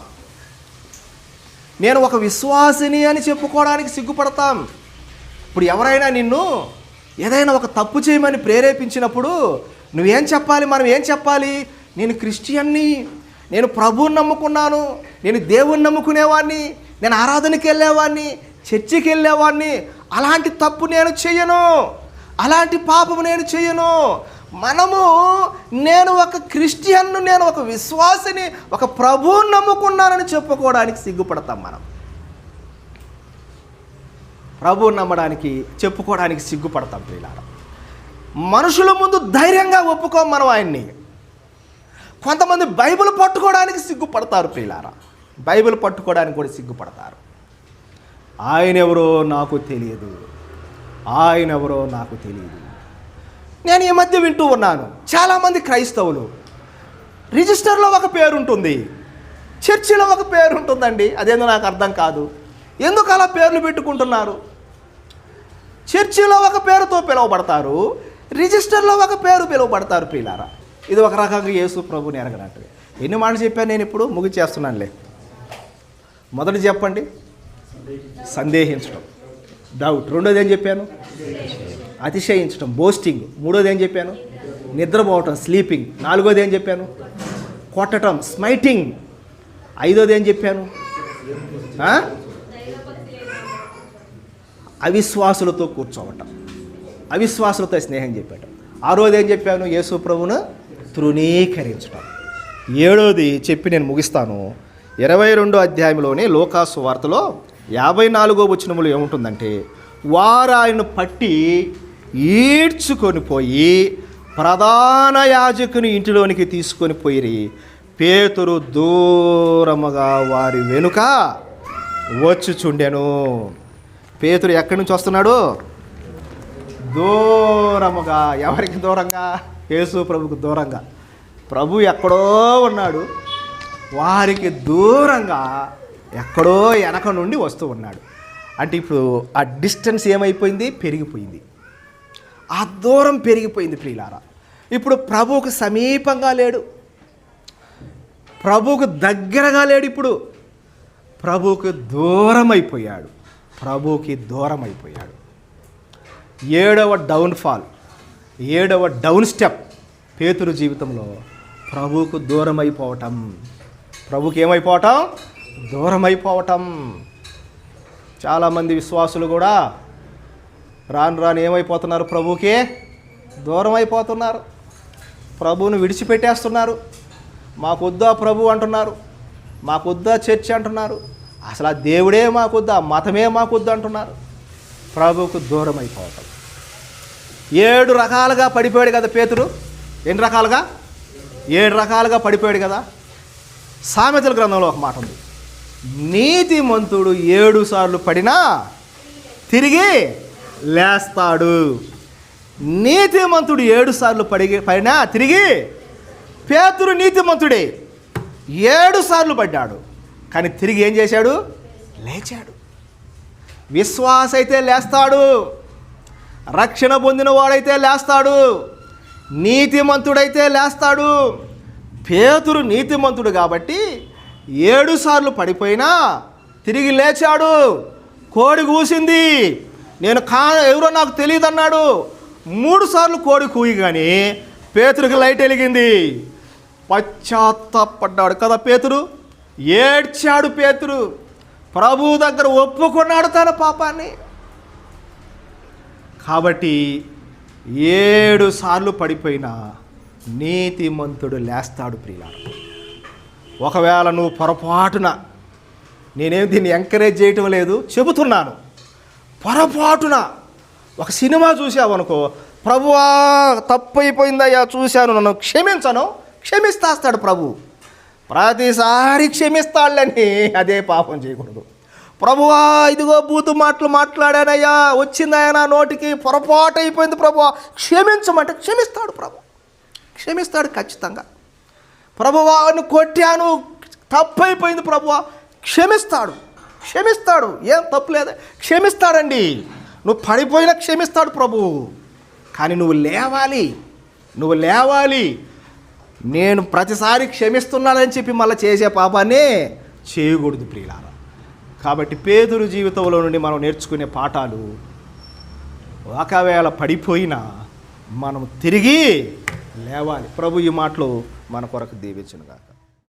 నేను ఒక విశ్వాసిని అని చెప్పుకోవడానికి సిగ్గుపడతాం. ఇప్పుడు ఎవరైనా నిన్ను ఏదైనా ఒక తప్పు చేయమని ప్రేరేపించినప్పుడు నువ్వేం చెప్పాలి? మనం ఏం చెప్పాలి? నేను క్రిస్టియన్ని, నేను ప్రభువుని నమ్ముకున్నాను, నేను దేవుణ్ణి నమ్ముకునేవాడిని, నేను ఆరాధనకి వెళ్ళేవాడిని, చర్చికి వెళ్ళేవాడిని, అలాంటి తప్పు నేను చెయ్యను, అలాంటి పాపము నేను చెయ్యను. నేను ఒక క్రిస్టియన్ను, నేను ఒక విశ్వాసిని, ఒక ప్రభువుని నమ్ముకున్నానని చెప్పుకోవడానికి సిగ్గుపడతాం. మనం ప్రభువుని నమ్మడానికి చెప్పుకోవడానికి సిగ్గుపడతాం ప్రియులారా. మనుషుల ముందు ధైర్యంగా ఒప్పుకోం మనం ఆయన్ని. కొంతమంది బైబిల్ పట్టుకోవడానికి సిగ్గుపడతారు ప్రియులారా, బైబిల్ పట్టుకోవడానికి కూడా సిగ్గుపడతారు. ఆయన ఎవరో నాకు తెలియదు, ఆయన ఎవరో నాకు తెలియదు. నేను ఈ మధ్య వింటూ ఉన్నాను, చాలామంది క్రైస్తవులు రిజిస్టర్లో ఒక పేరు ఉంటుంది, చర్చిలో ఒక పేరు ఉంటుందండి. అదేందో నాకు అర్థం కాదు. ఎందుకు అలా పేర్లు పెట్టుకుంటున్నారు? చర్చిలో ఒక పేరుతో పిలువబడతారు, రిజిస్టర్లో ఒక పేరు పిలువబడతారు ప్రియులారా. ఇది ఒక రకంగా యేసు ప్రభుని ఎరగనట్టు. ఎన్ని మాటలు చెప్పాను నేను, ఇప్పుడు ముగిచేస్తున్నానులే. మొదటి చెప్పండి, సందేహించడం, డౌట్. రెండోది ఏం చెప్పాను? అతిశయించడం, బోస్టింగ్. మూడోది ఏం చెప్పాను? నిద్రపోవటం, స్లీపింగ్. నాలుగోది ఏం చెప్పాను? కొట్టడం, స్మైటింగ్. ఐదోది ఏం చెప్పాను? అవిశ్వాసులతో కూర్చోవటం, అవిశ్వాసులతో స్నేహం చెప్పటం. ఆరోది ఏం చెప్పాను? యేసు ప్రభువును తృణీకరించడం. ఏడోది చెప్పి నేను ముగిస్తాను. 22వ అధ్యాయంలోనే లూకాసు వార్తలో 54వ వచనములో ఏముంటుందంటే, వారు ఆయన్ను పట్టి ఈడ్చుకొని పోయి ప్రధాన యాజకుని ఇంటిలోనికి తీసుకొని పోయి పేతురు దూరముగా వారి వెనుక వచ్చుచుండెను. పేతురు ఎక్కడి నుంచి వస్తున్నాడు? దూరముగా. ఎవరికి దూరంగా? యేసు ప్రభుకు దూరంగా. ప్రభు ఎక్కడో ఉన్నాడు, వారికి దూరంగా ఎక్కడో వెనక నుండి వస్తూ ఉన్నాడు. అంటే ఇప్పుడు ఆ డిస్టెన్స్ ఏమైపోయింది? పెరిగిపోయింది. ఆ దూరం పెరిగిపోయింది ప్రియులారా. ఇప్పుడు ప్రభువుకు సమీపంగా లేడు, ప్రభువుకు దగ్గరగా లేడు. ఇప్పుడు ప్రభువుకు దూరం అయిపోయాడు, ప్రభువుకి దూరం అయిపోయాడు. 7వ డౌన్ఫాల్, 7వ డౌన్ స్టెప్ పేతురు జీవితంలో ప్రభువుకు దూరం అయిపోవటం. ప్రభువుకి ఏమైపోవటం? దూరం అయిపోవటం. చాలామంది విశ్వాసులు కూడా రాను రాను ఏమైపోతున్నారు? ప్రభువుకే దూరం అయిపోతున్నారు, ప్రభువును విడిచిపెట్టేస్తున్నారు. మాకొద్దా ప్రభు అంటున్నారు, మాకొద్దా చర్చ్ అంటున్నారు, అసలు ఆ దేవుడే మాకొద్దా, మతమే మాకొద్దా అంటున్నారు. ప్రభువుకు దూరం అయిపోవటం. 7 రకాలుగా పడిపోయాడు కదా పేతురు. ఎన్ని రకాలుగా? 7 రకాలుగా పడిపోయాడు కదా. సామెతల గ్రంథంలో ఒక మాట ఉంది, నీతిమంతుడు 7 సార్లు పడినా తిరిగి లేస్తాడు. నీతిమంతుడు 7 సార్లు పడినా తిరిగి. పేతురు నీతిమంతుడే, 7 సార్లు పడ్డాడు, కానీ తిరిగి ఏం చేశాడు? లేచాడు. విశ్వాస అయితే లేస్తాడు, రక్షణ పొందిన వాడైతే లేస్తాడు, నీతిమంతుడైతే లేస్తాడు. పేతురు నీతిమంతుడు కాబట్టి 7 సార్లు పడిపోయినా తిరిగి లేచాడు. కోడి కూసింది, నేను ఎవరో నాకు తెలియదు అన్నాడు. 3 సార్లు కోడి కూయగానే పేతురుకి లైట్ వెలిగింది, పశ్చాత్తాపడ్డాడు కదా పేతురు. ఏడ్చాడు పేతురు, ప్రభువు దగ్గర ఒప్పుకున్నాడు తన పాపాన్ని. కాబట్టి 7 సార్లు పడిపోయినా నీతిమంతుడు లేస్తాడు ప్రియులారా. ఒకవేళ నువ్వు పొరపాటున, నేనేం దీన్ని ఎంకరేజ్ చేయటం లేదు, చెబుతున్నాను, పొరపాటున ఒక సినిమా చూసావనుకో, ప్రభువా తప్పు అయిపోయిందయ్యా చూశాను, నన్ను క్షమించను, క్షమిస్తాస్తాడు ప్రభు. ప్రతిసారి క్షమిస్తాడులని అదే పాపం చేయకూడదు. ప్రభువా ఇదిగో బూతు మాటలు మాట్లాడానయ్యా, వచ్చిందయ్యా నా నోటికి, పొరపాటు అయిపోయింది ప్రభువా క్షమించమంటే క్షమిస్తాడు ప్రభు, క్షమిస్తాడు ఖచ్చితంగా. ప్రభువా నువ్వు కొట్టాను, తప్పైపోయింది ప్రభువా, క్షమిస్తాడు. ఏం తప్పు లేదా, క్షమిస్తాడండి. నువ్వు పడిపోయినా క్షమిస్తాడు ప్రభువు. కానీ నువ్వు లేవాలి. నేను ప్రతిసారి క్షమిస్తున్నానని చెప్పి మళ్ళీ చేసే పాపాన్ని చేయకూడదు ప్రియులారా. కాబట్టి పేతురు జీవితంలో నుండి మనం నేర్చుకునే పాఠాలు, ఒకవేళ పడిపోయినా మనం తిరిగి లేవాలి. ప్రభు ఈ మాటలు మన కొరకు దీవించును గాక.